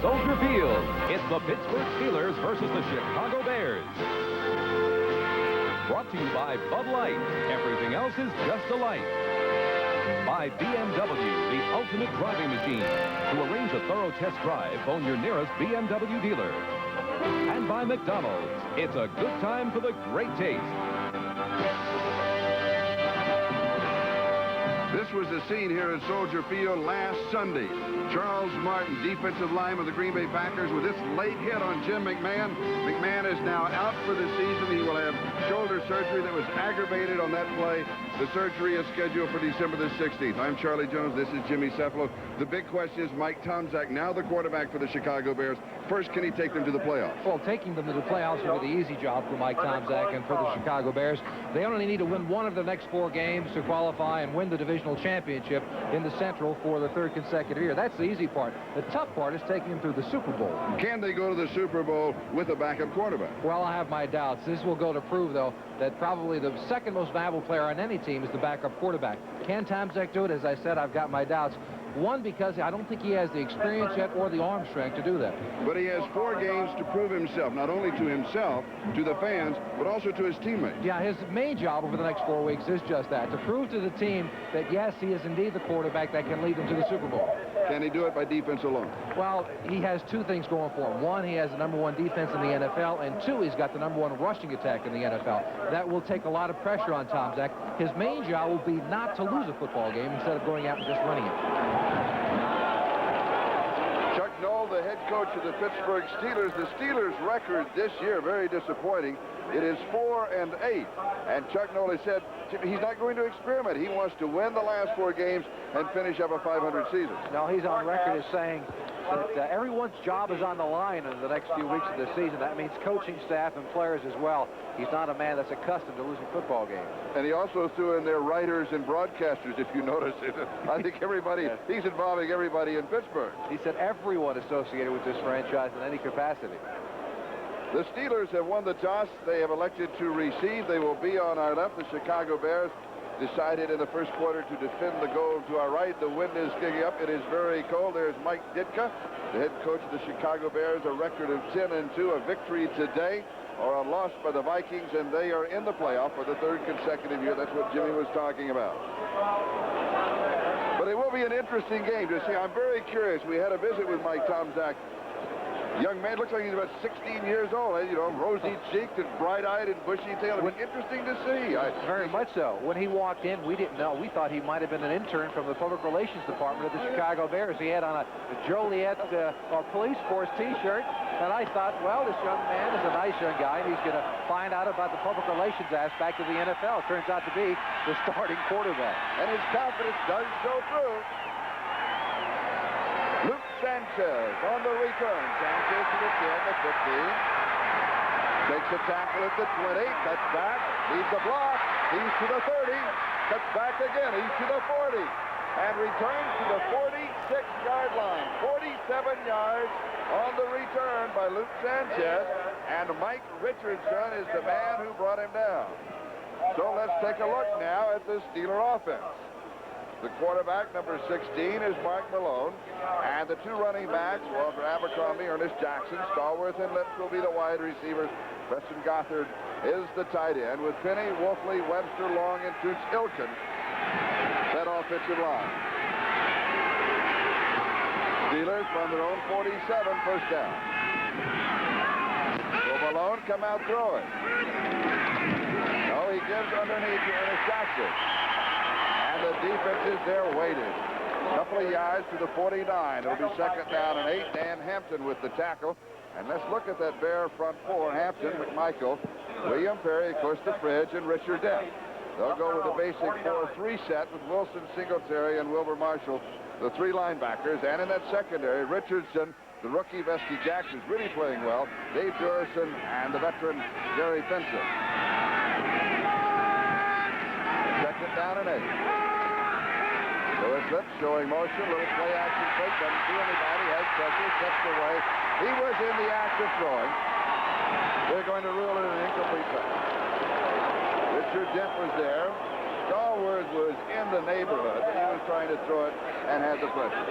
Soldier Field. It's the Pittsburgh Steelers versus the Chicago Bears. Brought to you by Bud Light. Everything else is just a light. By BMW, the ultimate driving machine. To arrange a thorough test drive, phone your nearest BMW dealer. And by McDonald's. It's a good time for the great taste. This was the scene here at Soldier Field last Sunday. Charles Martin, defensive lineman of the Green Bay Packers, with this late hit on Jim McMahon. McMahon is now out for the season. He will have shoulder surgery that was aggravated on that play. The surgery is scheduled for December the 16th. I'm Charlie Jones. This is Jimmy Cefalo. The big question is Mike Tomczak, now the quarterback for the Chicago Bears. First, can he take them to the playoffs? Well, taking them to the playoffs will be the easy job for Mike Tomczak and for the Chicago Bears. They only need to win one of the next 4 games to qualify and win the divisional championship in the Central for the 3rd consecutive year. That's the easy part. The tough part is taking them through the Super Bowl. Can they go to the Super Bowl with a backup quarterback? Well, I have my doubts. This will go to prove, though, that probably the second most valuable player on any team is the backup quarterback. Can Tomczak do it? As I said, I've got my doubts. One, because I don't think he has the experience yet or the arm strength to do that. But he has 4 games to prove himself, not only to himself, to the fans, but also to his teammates. Yeah, his main job over the next 4 weeks is just that, to prove to the team that, yes, he is indeed the quarterback that can lead them to the Super Bowl. Can he do it by defense alone? Well, he has 2 things going for him. 1, he has the #1 defense in the NFL, and 2, he's got the #1 rushing attack in the NFL. That will take a lot of pressure on Tomczak. His main job will be not to lose a football game instead of going out and just running it. Chuck Noll, the head coach of the Pittsburgh Steelers. The Steelers' record this year, very disappointing. It is 4-8. And Chuck Noll has said he's not going to experiment. He wants to win the last 4 games and finish up a 500 season. Now, he's on record as saying that everyone's job is on the line in the next few weeks of the season. That means coaching staff and players as well. He's not a man that's accustomed to losing football games. And he also threw in their writers and broadcasters, if you notice it. I think everybody, he's involving everybody in Pittsburgh. He said everyone associated with this franchise in any capacity. The Steelers have won the toss. They have elected to receive. They will be on our left. The Chicago Bears decided in the first quarter to defend the goal to our right. The wind is kicking up. It is very cold. There's Mike Ditka, the head coach of the Chicago Bears, a record of 10-2, a victory today or a loss by the Vikings, and they are in the playoff for the 3rd consecutive year. That's what Jimmy was talking about. But it will be an interesting game to see. I'm very curious. We had a visit with Mike Tomczak. Young man, looks like he's about 16 years old, you know, rosy-cheeked and bright-eyed and bushy-tailed. It'll be interesting to see. Very much so. When he walked in, we didn't know. We thought he might have been an intern from the Public Relations Department of the Chicago Bears. He had on a Joliet police force T-shirt, and I thought, well, this young man is a nice young guy, and he's going to find out about the public relations aspect of the NFL. Turns out to be the starting quarterback. And his confidence does show through. Luke Sanchez on the return. Sanchez to the 10, the 15. Takes a tackle at the 20. Cuts back. Leads the block. He's to the 30. Cuts back again. He's to the 40. And returns to the 46-yard line. 47 yards on the return by Luke Sanchez. And Mike Richardson is the man who brought him down. So let's take a look now at the Steeler offense. The quarterback, number 16, is Mark Malone. And the 2 running backs, Walter Abercrombie, Ernest Jackson, Stallworth, and Lips will be the wide receivers. Preston Gothard is the tight end, with Penny, Wolfley, Webster, Long, and Toots Ilkin that offensive line. Steelers from their own 47, first down. Will Malone come out throwing? No, he gives underneath to Ernest Jackson. And the defense is there waiting. A couple of yards to the 49. It'll be 2nd down and 8. Dan Hampton with the tackle. And let's look at that Bear front 4. Hampton, McMichael, William Perry, of course, the Fridge, and Richard Dent. They'll go with a basic 4-3 set with Wilson, Singletary, and Wilbur Marshall, the 3 linebackers. And in that secondary, Richardson, the rookie Vesky Jackson's really playing well. Dave Durison and the veteran Gary Fenton. 2nd down and 8. So it's Lips showing motion, little play action fake, doesn't see anybody, has pressure, steps away. He was in the act of throwing. They're going to rule it an incomplete pass. Richard Dent was there. Stallworth was in the neighborhood. He was trying to throw it and had the pressure.